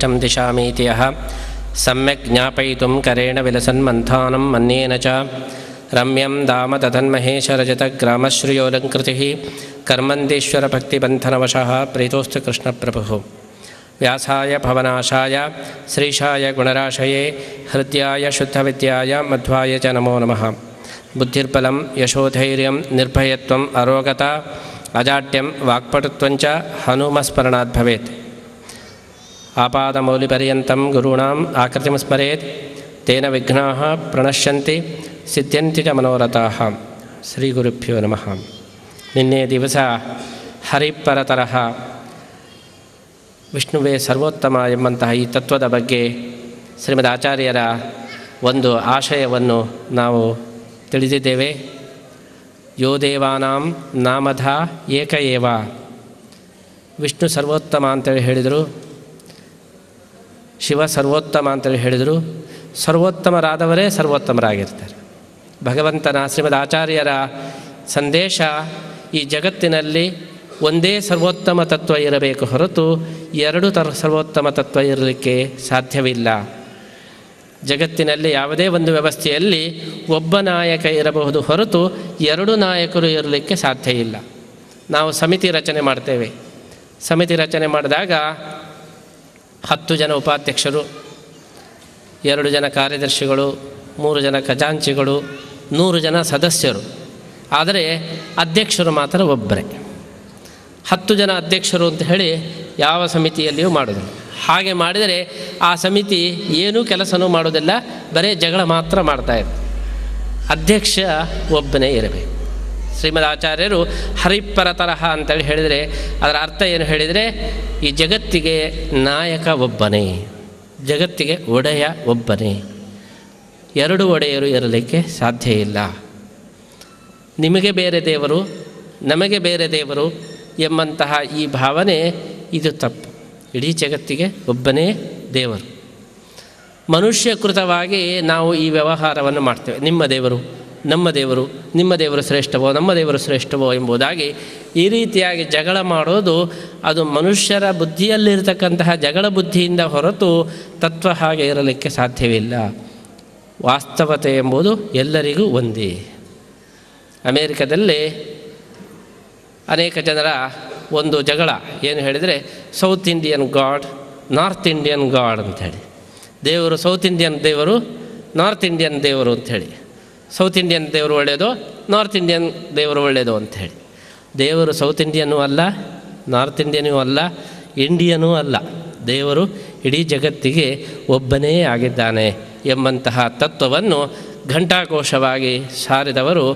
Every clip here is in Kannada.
ಅಭೀಷ್ಟಂ ದಿಶಾಮೀತಿ ಯಃ ಸಮ್ಯಕ್ ಜ್ಞಾಪಯಿತುಂ ಕರೇಣ ವಿಲಸನ್ಮಂಥಾನಂ ಮನ್ಯೇನ ಚ ರಮ್ಯಂ ಧಾಮ ತದನ್ಮಹೇಶರಜತಗ್ರಾಮಶ್ರಿಯೋಲಂಕೃತಿಃ ಕರ್ಮಂದೀಶ್ವರ ಭಕ್ತಿಬಂಧನವಶಃ ಪ್ರೀತೋಸ್ತು ಕೃಷ್ಣಪ್ರಭುಃ ವ್ಯಾಸಾಯ ಭವನಾಶಾಯ ಶ್ರೀಶಾಯ ಗುಣರಾಶಯೇ ಹೃದಯಾಯ ಶುದ್ಧವಿದ್ಯಾಯ ಮಧ್ವಾಯ ಚ ನಮೋ ನಮಃ. ಬುದ್ಧಿರ್ಬಲಂ ಯಶೋಧೈರ್ಯಂ ನಿರ್ಭಯತ್ವಂ ಅರೋಗತಾ ಅಜಾಡ್ಯಂ ವಾಕ್ಪಟುತ್ವಂಚ ಹನುಮಸ್ಮರಣಾತ್ ಭವೇತ್. ಆಪಾದಮೌಲಿಪರ್ಯಂತಂ ಗುರುಣಾಂ ಆಕೃತಿಂ ಸ್ಮರೇತ್ ತೇನ ವಿಘ್ನಾಃ ಪ್ರಣಶ್ಯಂತಿ ಸಿದ್ಧ್ಯಂತಿ ಚ ಮನೋರಥಾಃ. ಶ್ರೀ ಗುರುಭ್ಯೋ ನಮಃ. ನಿನ್ನೆ ದಿವಸ ಹರಿಪರತರಃ ವಿಷ್ಣುವೇ ಸರ್ವೋತ್ತಮ ಎಂಬಂತಹ ಈ ತತ್ವದ ಬಗ್ಗೆ ಶ್ರೀಮದ್ ಆಚಾರ್ಯರ ಒಂದು ಆಶಯವನ್ನು ನಾವು ತಿಳಿದಿದ್ದೇವೆ. ಯೋ ದೇವಾನಾಂ ನಾಮಧ ಏಕ ಏವ. ವಿಷ್ಣು ಸರ್ವೋತ್ತಮ ಅಂತೇಳಿ ಹೇಳಿದರು, ಶಿವ ಸರ್ವೋತ್ತಮ ಅಂತೇಳಿ ಹೇಳಿದರು. ಸರ್ವೋತ್ತಮರಾದವರೇ ಸರ್ವೋತ್ತಮರಾಗಿರ್ತಾರೆ. ಭಗವಂತನ ಶ್ರೀಮದ್ ಆಚಾರ್ಯರ ಸಂದೇಶ ಈ ಜಗತ್ತಿನಲ್ಲಿ ಒಂದೇ ಸರ್ವೋತ್ತಮ ತತ್ವ ಇರಬೇಕು ಹೊರತು ಎರಡು ಸರ್ವೋತ್ತಮ ತತ್ವ ಇರಲಿಕ್ಕೆ ಸಾಧ್ಯವಿಲ್ಲ. ಜಗತ್ತಿನಲ್ಲಿ ಯಾವುದೇ ಒಂದು ವ್ಯವಸ್ಥೆಯಲ್ಲಿ ಒಬ್ಬ ನಾಯಕ ಇರಬಹುದು ಹೊರತು ಎರಡು ನಾಯಕರು ಇರಲಿಕ್ಕೆ ಸಾಧ್ಯ ಇಲ್ಲ. ನಾವು ಸಮಿತಿ ರಚನೆ ಮಾಡ್ತೇವೆ. ಸಮಿತಿ ರಚನೆ ಮಾಡಿದಾಗ 10 ಜನ ಉಪಾಧ್ಯಕ್ಷರು, 2 ಜನ ಕಾರ್ಯದರ್ಶಿಗಳು, 3 ಜನ ಖಜಾಂಚಿಗಳು, 100 ಜನ ಸದಸ್ಯರು. ಆದರೆ ಅಧ್ಯಕ್ಷರು ಮಾತ್ರ ಒಬ್ಬರೇ. 10 ಜನ ಅಧ್ಯಕ್ಷರು ಅಂತ ಹೇಳಿ ಯಾವ ಸಮಿತಿಯಲ್ಲಿಯೂ ಮಾಡೋದಿಲ್ಲ. ಹಾಗೆ ಮಾಡಿದರೆ ಆ ಸಮಿತಿ ಏನೂ ಕೆಲಸನೂ ಮಾಡೋದಿಲ್ಲ, ಬರೀ ಜಗಳ ಮಾತ್ರ ಮಾಡ್ತಾಯಿದೆ. ಅಧ್ಯಕ್ಷ ಒಬ್ಬನೇ ಇರಬೇಕು. ಶ್ರೀಮದ್ ಆಚಾರ್ಯರು ಹರಿಪರತರಃ ಅಂತೇಳಿ ಹೇಳಿದರೆ ಅದರ ಅರ್ಥ ಏನು ಹೇಳಿದರೆ, ಈ ಜಗತ್ತಿಗೆ ನಾಯಕ ಒಬ್ಬನೇ, ಜಗತ್ತಿಗೆ ಒಡೆಯ ಒಬ್ಬನೇ, ಎರಡು ಒಡೆಯರು ಇರಲಿಕ್ಕೆ ಸಾಧ್ಯ ಇಲ್ಲ. ನಿಮಗೆ ಬೇರೆ ದೇವರು, ನಮಗೆ ಬೇರೆ ದೇವರು ಎಂಬಂತಹ ಈ ಭಾವನೆ ಇದು ತಪ್ಪು. ಇಡೀ ಜಗತ್ತಿಗೆ ಒಬ್ಬನೇ ದೇವರು. ಮನುಷ್ಯಕೃತವಾಗಿ ನಾವು ಈ ವ್ಯವಹಾರವನ್ನು ಮಾಡ್ತೇವೆ. ನಿಮ್ಮ ದೇವರು, ನಮ್ಮ ದೇವರು, ನಿಮ್ಮ ದೇವರು ಶ್ರೇಷ್ಠವೋ, ನಮ್ಮ ದೇವರು ಶ್ರೇಷ್ಠವೋ ಎಂಬುದಾಗಿ ಈ ರೀತಿಯಾಗಿ ಜಗಳ ಮಾಡೋದು ಅದು ಮನುಷ್ಯರ ಬುದ್ಧಿಯಲ್ಲಿರ್ತಕ್ಕಂತಹ ಜಗಳ ಬುದ್ಧಿಯಿಂದ ಹೊರತು ತತ್ವ ಹಾಗೆ ಇರಲಿಕ್ಕೆ ಸಾಧ್ಯವಿಲ್ಲ. ವಾಸ್ತವತೆ ಎಂಬುದು ಎಲ್ಲರಿಗೂ ಒಂದೇ. ಅಮೇರಿಕದಲ್ಲಿ ಅನೇಕ ಜನರ ಒಂದು ಜಗಳ ಏನು ಹೇಳಿದರೆ, south Indian god, north Indian god ಅಂಥೇಳಿ. ದೇವರು ಸೌತ್ ಇಂಡಿಯನ್ ದೇವರು, ನಾರ್ತ್ ಇಂಡಿಯನ್ ದೇವರು ಅಂಥೇಳಿ. ಸೌತ್ ಇಂಡಿಯನ್ ದೇವರು ಒಳ್ಳೆಯದು, ನಾರ್ತ್ ಇಂಡಿಯನ್ ದೇವರು ಒಳ್ಳೆಯದು ಅಂಥೇಳಿ. ದೇವರು ಸೌತ್ ಇಂಡಿಯನೂ ಅಲ್ಲ, ನಾರ್ತ್ ಇಂಡಿಯನೂ ಅಲ್ಲ, ಇಂಡಿಯನೂ ಅಲ್ಲ. ದೇವರು ಇಡೀ ಜಗತ್ತಿಗೆ ಒಬ್ಬನೇ ಆಗಿದ್ದಾನೆ ಎಂಬಂತಹ ತತ್ವವನ್ನು ಘಂಟಾಕೋಶವಾಗಿ ಸಾರಿದವರು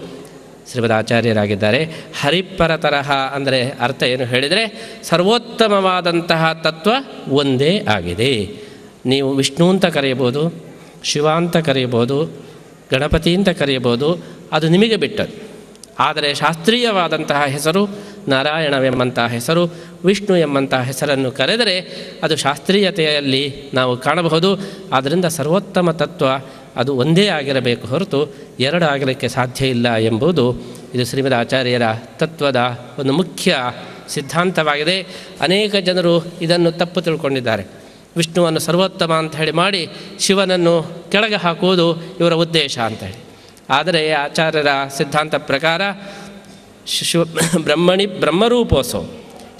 ಶ್ರೀಮದ್ ಆಚಾರ್ಯರಾಗಿದ್ದಾರೆ. ಹರಿಪರತರಃ ಅಂದರೆ ಅರ್ಥ ಏನು ಹೇಳಿದರೆ, ಸರ್ವೋತ್ತಮವಾದಂತಹ ತತ್ವ ಒಂದೇ ಆಗಿದೆ. ನೀವು ವಿಷ್ಣು ಅಂತ ಕರೆಯಬಹುದು, ಶಿವ ಅಂತ ಕರೆಯಬಹುದು, ಗಣಪತಿ ಅಂತ ಕರೆಯಬಹುದು, ಅದು ನಿಮಗೆ ಬಿಟ್ಟದ್ದು. ಆದರೆ ಶಾಸ್ತ್ರೀಯವಾದಂತಹ ಹೆಸರು ನಾರಾಯಣವೆಂಬಂತಹ ಹೆಸರು, ವಿಷ್ಣು ಎಂಬಂತಹ ಹೆಸರನ್ನು ಕರೆದರೆ ಅದು ಶಾಸ್ತ್ರೀಯತೆಯಲ್ಲಿ ನಾವು ಕಾಣಬಹುದು. ಆದ್ದರಿಂದ ಸರ್ವೋತ್ತಮ ತತ್ವ ಅದು ಒಂದೇ ಆಗಿರಬೇಕು ಹೊರತು ಎರಡು ಆಗಲಿಕ್ಕೆ ಸಾಧ್ಯ ಇಲ್ಲ ಎಂಬುದು ಇದು ಶ್ರೀಮದ್ ಆಚಾರ್ಯರ ತತ್ವದ ಒಂದು ಮುಖ್ಯ ಸಿದ್ಧಾಂತವಾಗಿದೆ. ಅನೇಕ ಜನರು ಇದನ್ನು ತಪ್ಪು ತಿಳ್ಕೊಂಡಿದ್ದಾರೆ. ವಿಷ್ಣುವನ್ನು ಸರ್ವೋತ್ತಮ ಅಂತ ಹೇಳಿ ಮಾಡಿ ಶಿವನನ್ನು ಕೆಳಗೆ ಹಾಕುವುದು ಇವರ ಉದ್ದೇಶ ಅಂತೇಳಿ. ಆದರೆ ಆಚಾರ್ಯರ ಸಿದ್ಧಾಂತ ಪ್ರಕಾರ ಶಿವ ಬ್ರಹ್ಮಣಿ ಬ್ರಹ್ಮರೂಪೋಸೋ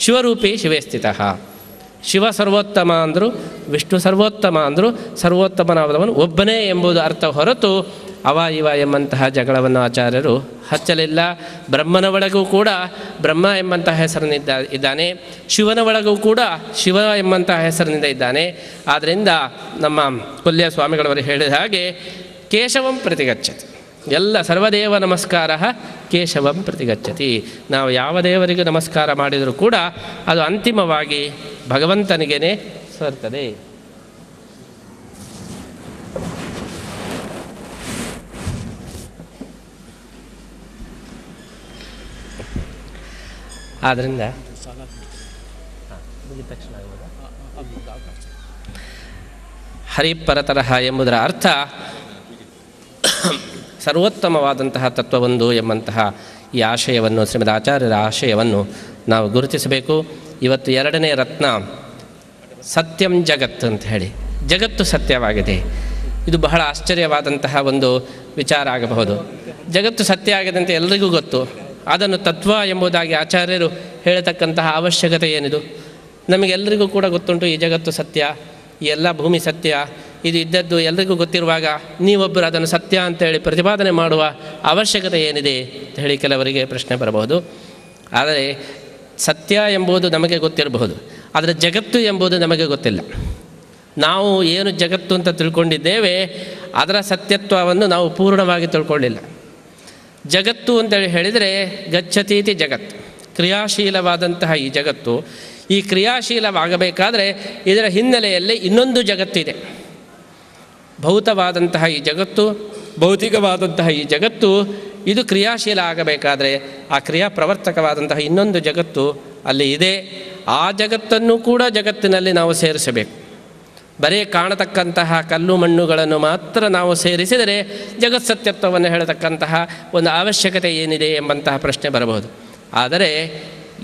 ಶಿವರೂಪಿ ಶಿವೇ ಸ್ಥಿತಃ. ಶಿವ ಸರ್ವೋತ್ತಮ ಅಂದರು, ವಿಷ್ಣು ಸರ್ವೋತ್ತಮ ಅಂದರು. ಸರ್ವೋತ್ತಮನಾದವನು ಒಬ್ಬನೇ ಎಂಬುದು ಅರ್ಥ ಹೊರತು ಅವ ಇವ ಎಂಬಂತಹ ಜಗಳವನ್ನು ಆಚಾರ್ಯರು ಹಚ್ಚಲಿಲ್ಲ. ಬ್ರಹ್ಮನ ಒಳಗೂ ಕೂಡ ಬ್ರಹ್ಮ ಎಂಬಂತಹ ಹೆಸರಿನಿಂದ ಇದ್ದಾನೆ, ಶಿವನ ಒಳಗೂ ಕೂಡ ಶಿವ ಎಂಬಂತಹ ಹೆಸರಿನಿಂದ ಇದ್ದಾನೆ. ಆದ್ದರಿಂದ ನಮ್ಮ ಕೊಲ್ಯ ಸ್ವಾಮಿಗಳವರು ಹೇಳಿದ ಹಾಗೆ ಕೇಶವಂ ಪ್ರತಿಗಚ್ಚತಿ. ಎಲ್ಲ ಸರ್ವದೇವ ನಮಸ್ಕಾರ ಕೇಶವಂ ಪ್ರತಿಗಚ್ಚತಿ. ನಾವು ಯಾವ ದೇವರಿಗೂ ನಮಸ್ಕಾರ ಮಾಡಿದರೂ ಕೂಡ ಅದು ಅಂತಿಮವಾಗಿ ಭಗವಂತನಿಗೇ ಸೇರ್ತದೆ. ಆದ್ದರಿಂದ ಹರಿಪರತರಃ ಎಂಬುದರ ಅರ್ಥ ಸರ್ವೋತ್ತಮವಾದಂತಹ ತತ್ವವೊಂದು ಎಂಬಂತಹ ಈ ಆಶಯವನ್ನು, ಶ್ರೀಮದ್ ಆಚಾರ್ಯರ ಆಶಯವನ್ನು ನಾವು ಗುರುತಿಸಬೇಕು. ಇವತ್ತು ಎರಡನೇ ರತ್ನ ಸತ್ಯಂ ಜಗತ್ತು ಅಂತ ಹೇಳಿ, ಜಗತ್ತು ಸತ್ಯವಾಗಿದೆ. ಇದು ಬಹಳ ಆಶ್ಚರ್ಯವಾದಂತಹ ಒಂದು ವಿಚಾರ ಆಗಬಹುದು. ಜಗತ್ತು ಸತ್ಯ ಆಗಿದೆ ಅಂತ ಎಲ್ರಿಗೂ ಗೊತ್ತು. ಅದನ್ನು ತತ್ವ ಎಂಬುದಾಗಿ ಆಚಾರ್ಯರು ಹೇಳತಕ್ಕಂತಹ ಅವಶ್ಯಕತೆ ಏನಿದು? ನಮಗೆಲ್ಲರಿಗೂ ಕೂಡ ಗೊತ್ತುಂಟು ಈ ಜಗತ್ತು ಸತ್ಯ, ಈ ಎಲ್ಲ ಭೂಮಿ ಸತ್ಯ, ಇದು ಇದ್ದದ್ದು ಎಲ್ರಿಗೂ ಗೊತ್ತಿರುವಾಗ ನೀವೊಬ್ಬರು ಅದನ್ನು ಸತ್ಯ ಅಂತೇಳಿ ಪ್ರತಿಪಾದನೆ ಮಾಡುವ ಅವಶ್ಯಕತೆ ಏನಿದೆ ಅಂತ ಹೇಳಿ ಕೆಲವರಿಗೆ ಪ್ರಶ್ನೆ ಬರಬಹುದು. ಆದರೆ ಸತ್ಯ ಎಂಬುದು ನಮಗೆ ಗೊತ್ತಿರಬಹುದು, ಆದರೆ ಜಗತ್ತು ಎಂಬುದು ನಮಗೆ ಗೊತ್ತಿಲ್ಲ. ನಾವು ಏನು ಜಗತ್ತು ಅಂತ ತಿಳ್ಕೊಂಡಿದ್ದೇವೆ ಅದರ ಸತ್ಯತ್ವವನ್ನು ನಾವು ಪೂರ್ಣವಾಗಿ ತಿಳ್ಕೊಳ್ಳಿಲ್ಲ. ಜಗತ್ತು ಅಂತೇಳಿ ಹೇಳಿದರೆ ಗಚ್ಚತೀತಿ ಜಗತ್ತು, ಕ್ರಿಯಾಶೀಲವಾದಂತಹ ಈ ಜಗತ್ತು. ಈ ಕ್ರಿಯಾಶೀಲವಾಗಬೇಕಾದರೆ ಇದರ ಹಿನ್ನೆಲೆಯಲ್ಲಿ ಇನ್ನೊಂದು ಜಗತ್ತಿದೆ. ಭೌತವಾದಂತಹ ಈ ಜಗತ್ತು, ಭೌತಿಕವಾದಂತಹ ಈ ಜಗತ್ತು, ಇದು ಕ್ರಿಯಾಶೀಲ ಆಗಬೇಕಾದರೆ ಆ ಕ್ರಿಯಾಪ್ರವರ್ತಕವಾದಂತಹ ಇನ್ನೊಂದು ಜಗತ್ತು ಅಲ್ಲಿ ಇದೆ. ಆ ಜಗತ್ತನ್ನು ಕೂಡ ಜಗತ್ತಿನಲ್ಲಿ ನಾವು ಸೇರಿಸಬೇಕು. ಬರೀ ಕಾಣತಕ್ಕಂತಹ ಕಲ್ಲು ಮಣ್ಣುಗಳನ್ನು ಮಾತ್ರ ನಾವು ಸೇರಿಸಿದರೆ ಜಗತ್ಸತ್ಯತ್ವವನ್ನು ಹೇಳತಕ್ಕಂತಹ ಒಂದು ಅವಶ್ಯಕತೆ ಏನಿದೆ ಎಂಬಂತಹ ಪ್ರಶ್ನೆ ಬರಬಹುದು. ಆದರೆ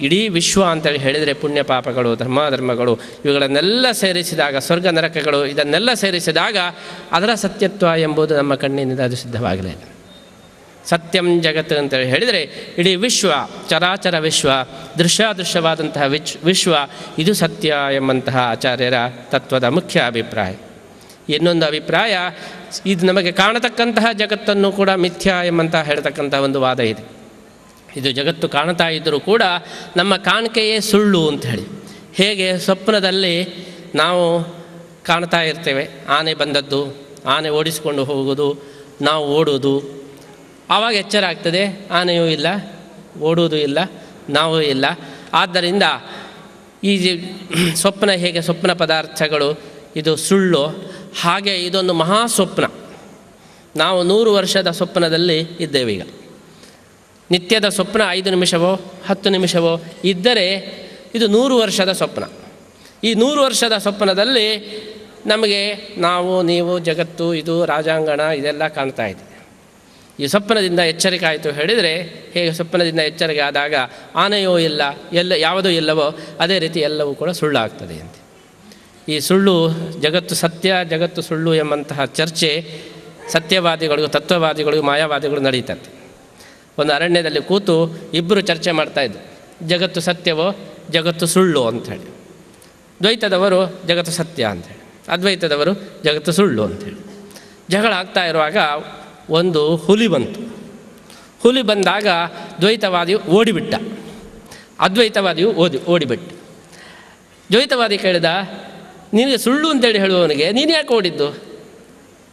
ಇಡೀ ವಿಶ್ವ ಅಂತೇಳಿ ಹೇಳಿದರೆ ಪುಣ್ಯ ಪಾಪಗಳು, ಧರ್ಮಾಧರ್ಮಗಳು ಇವುಗಳನ್ನೆಲ್ಲ ಸೇರಿಸಿದಾಗ, ಸ್ವರ್ಗ ನರಕಗಳು ಇದನ್ನೆಲ್ಲ ಸೇರಿಸಿದಾಗ ಅದರ ಸತ್ಯತ್ವ ಎಂಬುದು ನಮ್ಮ ಕಣ್ಣಿನಿಂದ ಅದು ಸಿದ್ಧವಾಗಲೇ ಇಲ್ಲ. ಸತ್ಯಂ ಜಗತ್ತು ಅಂತೇಳಿ ಹೇಳಿದರೆ ಇಡೀ ವಿಶ್ವ, ಚರಾಚರ ವಿಶ್ವ, ದೃಶ್ಯಾದೃಶ್ಯವಾದಂತಹ ವಿಶ್ವ ಇದು ಸತ್ಯ ಎಂಬಂತಹ ಆಚಾರ್ಯರ ತತ್ವದ ಮುಖ್ಯ ಅಭಿಪ್ರಾಯ. ಇನ್ನೊಂದು ಅಭಿಪ್ರಾಯ, ಇದು ನಮಗೆ ಕಾಣತಕ್ಕಂತಹ ಜಗತ್ತನ್ನು ಕೂಡ ಮಿಥ್ಯಾ ಎಂಬಂತಹ ಹೇಳ್ತಕ್ಕಂಥ ಒಂದು ವಾದ ಇದೆ. ಇದು ಜಗತ್ತು ಕಾಣ್ತಾ ಇದ್ದರೂ ಕೂಡ ನಮ್ಮ ಕಾಣಿಕೆಯೇ ಸುಳ್ಳು ಅಂತ ಹೇಳಿ. ಹೇಗೆ ಸ್ವಪ್ನದಲ್ಲಿ ನಾವು ಕಾಣ್ತಾ ಇರ್ತೇವೆ, ಆನೆ ಬಂದದ್ದು, ಆನೆ ಓಡಿಸಿಕೊಂಡು ಹೋಗೋದು, ನಾವು ಓಡೋದು, ಆವಾಗ ಎಚ್ಚರ ಆಗ್ತದೆ ಆನೆಯೂ ಇಲ್ಲ, ಓಡುವುದೂ ಇಲ್ಲ, ನಾವೂ ಇಲ್ಲ. ಆದ್ದರಿಂದ ಈ ಸ್ವಪ್ನ ಹೇಗೆ ಸ್ವಪ್ನ ಪದಾರ್ಥಗಳು ಇದು ಸುಳ್ಳು, ಹಾಗೆ ಇದೊಂದು ಮಹಾ ಸ್ವಪ್ನ. ನಾವು 100 ವರ್ಷದ ಸ್ವಪ್ನದಲ್ಲಿ ಇದ್ದೇವೀಗ. ನಿತ್ಯದ ಸ್ವಪ್ನ 5 ನಿಮಿಷವೋ 10 ನಿಮಿಷವೋ ಇದ್ದರೆ ಇದು 100 ವರ್ಷದ ಸ್ವಪ್ನ. ಈ 100 ವರ್ಷದ ಸ್ವಪ್ನದಲ್ಲಿ ನಮಗೆ ನಾವು, ನೀವು, ಜಗತ್ತು, ಇದು ರಾಜಾಂಗಣ ಇದೆಲ್ಲ ಕಾಣ್ತಾ ಇದೆ. ಈ ಸ್ವಪ್ನದಿಂದ ಎಚ್ಚರಿಕೆ ಆಯಿತು ಹೇಳಿದರೆ, ಹೇಗೆ ಸ್ವಪ್ನದಿಂದ ಎಚ್ಚರಿಕೆ ಆದಾಗ ಆನೆಯೋ ಇಲ್ಲ, ಯಾವುದೂ ಇಲ್ಲವೋ ಅದೇ ರೀತಿ ಎಲ್ಲವೂ ಕೂಡ ಸುಳ್ಳಾಗ್ತದೆ ಅಂತ. ಈ ಸುಳ್ಳು, ಜಗತ್ತು ಸತ್ಯ, ಜಗತ್ತು ಸುಳ್ಳು ಎಂಬಂತಹ ಚರ್ಚೆ ಸತ್ಯವಾದಿಗಳಿಗೂ ತತ್ವವಾದಿಗಳಿಗೂ ಮಾಯಾವಾದಿಗಳು ನಡೀತದೆ. ಒಂದು ಅರಣ್ಯದಲ್ಲಿ ಕೂತು ಇಬ್ಬರು ಚರ್ಚೆ ಮಾಡ್ತಾಯಿದ್ರು, ಜಗತ್ತು ಸತ್ಯವೋ ಜಗತ್ತು ಸುಳ್ಳು ಅಂಥೇಳಿ. ದ್ವೈತದವರು ಜಗತ್ತು ಸತ್ಯ ಅಂಥೇಳಿ, ಅದ್ವೈತದವರು ಜಗತ್ತು ಸುಳ್ಳು ಅಂಥೇಳಿ ಜಗಳ ಆಗ್ತಾ ಇರುವಾಗ ಒಂದು ಹುಲಿ ಬಂತು. ಹುಲಿ ಬಂದಾಗ ದ್ವೈತವಾದಿಯು ಓಡಿಬಿಟ್ಟ, ಅದ್ವೈತವಾದಿಯು ಓಡಿಬಿಟ್ಟ. ದ್ವೈತವಾದಿ ಕೇಳಿದ, ನಿನಗೆ ಸುಳ್ಳು ಅಂತೇಳಿ ಹೇಳುವವನಿಗೆ ನೀನು ಯಾಕೆ ಓಡಿದ್ದು?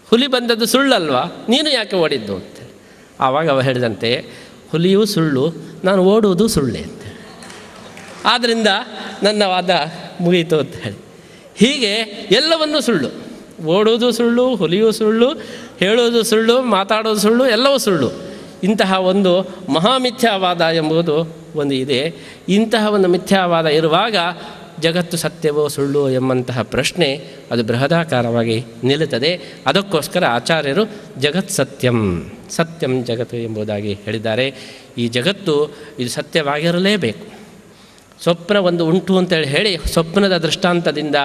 ಹುಲಿ ಬಂದದ್ದು ಸುಳ್ಳಲ್ವಾ, ನೀನು ಯಾಕೆ ಓಡಿದ್ದು ಅಂತ. ಆವಾಗ ಅವ ಹೇಳಿದಂತೆ, ಹುಲಿಯೂ ಸುಳ್ಳು, ನಾನು ಓಡುವುದು ಸುಳ್ಳೆ ಅಂತ. ಆದ್ದರಿಂದ ನನ್ನ ವಾದ ಮುಗೀತು ಅಂತ ಹೇಳಿ. ಹೀಗೆ ಎಲ್ಲವನ್ನೂ ಸುಳ್ಳು, ಓಡುವುದು ಸುಳ್ಳು, ಹುಲಿಯೂ ಸುಳ್ಳು, ಹೇಳುವುದು ಸುಳ್ಳು, ಮಾತಾಡೋದು ಸುಳ್ಳು, ಎಲ್ಲವೂ ಸುಳ್ಳು. ಇಂತಹ ಒಂದು ಮಹಾಮಿಥ್ಯಾವಾದ ಎಂಬುದು ಒಂದು ಇದೆ. ಇಂತಹ ಒಂದು ಮಿಥ್ಯಾವಾದ ಇರುವಾಗ ಜಗತ್ತು ಸತ್ಯವೋ ಸುಳ್ಳು ಎಂಬಂತಹ ಪ್ರಶ್ನೆ ಅದು ಬೃಹದಾಕಾರವಾಗಿ ನಿಲ್ಲುತ್ತದೆ. ಅದಕ್ಕೋಸ್ಕರ ಆಚಾರ್ಯರು ಜಗತ್ ಸತ್ಯಂ, ಸತ್ಯಂ ಜಗತ್ತು ಎಂಬುದಾಗಿ ಹೇಳಿದ್ದಾರೆ. ಈ ಜಗತ್ತು ಇದು ಸತ್ಯವಾಗಿರಲೇಬೇಕು. ಸ್ವಪ್ನ ಒಂದು ಉಂಟು ಅಂತೇಳಿ ಹೇಳಿ ಸ್ವಪ್ನದ ದೃಷ್ಟಾಂತದಿಂದ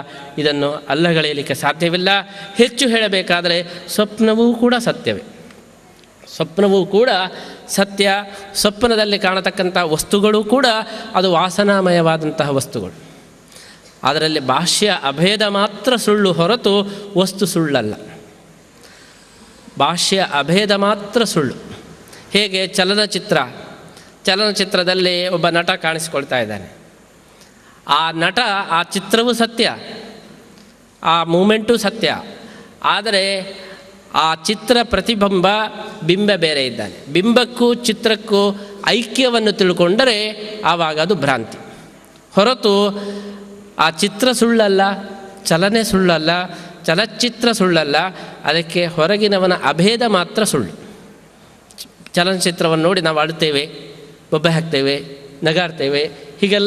ಇದನ್ನು ಅಲ್ಲಗಳೆಯಲಿಕ್ಕೆ ಸಾಧ್ಯವಿಲ್ಲ. ಹೆಚ್ಚು ಹೇಳಬೇಕಾದರೆ ಸ್ವಪ್ನವೂ ಕೂಡ ಸತ್ಯವೇ, ಸ್ವಪ್ನವೂ ಕೂಡ ಸತ್ಯ. ಸ್ವಪ್ನದಲ್ಲಿ ಕಾಣತಕ್ಕಂಥ ವಸ್ತುಗಳು ಕೂಡ ಅದು ವಾಸನಾಮಯವಾದಂತಹ ವಸ್ತುಗಳು. ಅದರಲ್ಲಿ ಭಾಷ್ಯ ಅಭೇದ ಮಾತ್ರ ಸುಳ್ಳು ಹೊರತು ವಸ್ತು ಸುಳ್ಳಲ್ಲ. ಭಾಷ್ಯ ಅಭೇದ ಮಾತ್ರ ಸುಳ್ಳು. ಹೇಗೆ ಚಲನಚಿತ್ರದಲ್ಲಿ ಒಬ್ಬ ನಟ ಕಾಣಿಸಿಕೊಳ್ತಾ ಇದ್ದಾನೆ. ಆ ನಟ, ಆ ಚಿತ್ರವೂ ಸತ್ಯ, ಆ ಮೂಮೆಂಟು ಸತ್ಯ. ಆದರೆ ಆ ಚಿತ್ರ ಬಿಂಬ ಬೇರೆ ಇದ್ದಾನೆ. ಬಿಂಬಕ್ಕೂ ಚಿತ್ರಕ್ಕೂ ಐಕ್ಯವನ್ನು ತಿಳ್ಕೊಂಡರೆ ಆವಾಗ ಅದು ಭ್ರಾಂತಿ ಹೊರತು ಆ ಚಿತ್ರ ಸುಳ್ಳಲ್ಲ, ಚಲನೆ ಸುಳ್ಳಲ್ಲ, ಚಲಚ್ಚಿತ್ರ ಸುಳ್ಳಲ್ಲ. ಅದಕ್ಕೆ ಹೊರಗಿನವನ ಅಭೇದ ಮಾತ್ರ ಸುಳ್ಳು. ಚಲನಚಿತ್ರವನ್ನು ನೋಡಿ ನಾವು ಅಳ್ತೇವೆ, ಬೊಬ್ಬೆ ಹಾಕ್ತೇವೆ, ನಗಾಡ್ತೇವೆ, ಹೀಗೆಲ್ಲ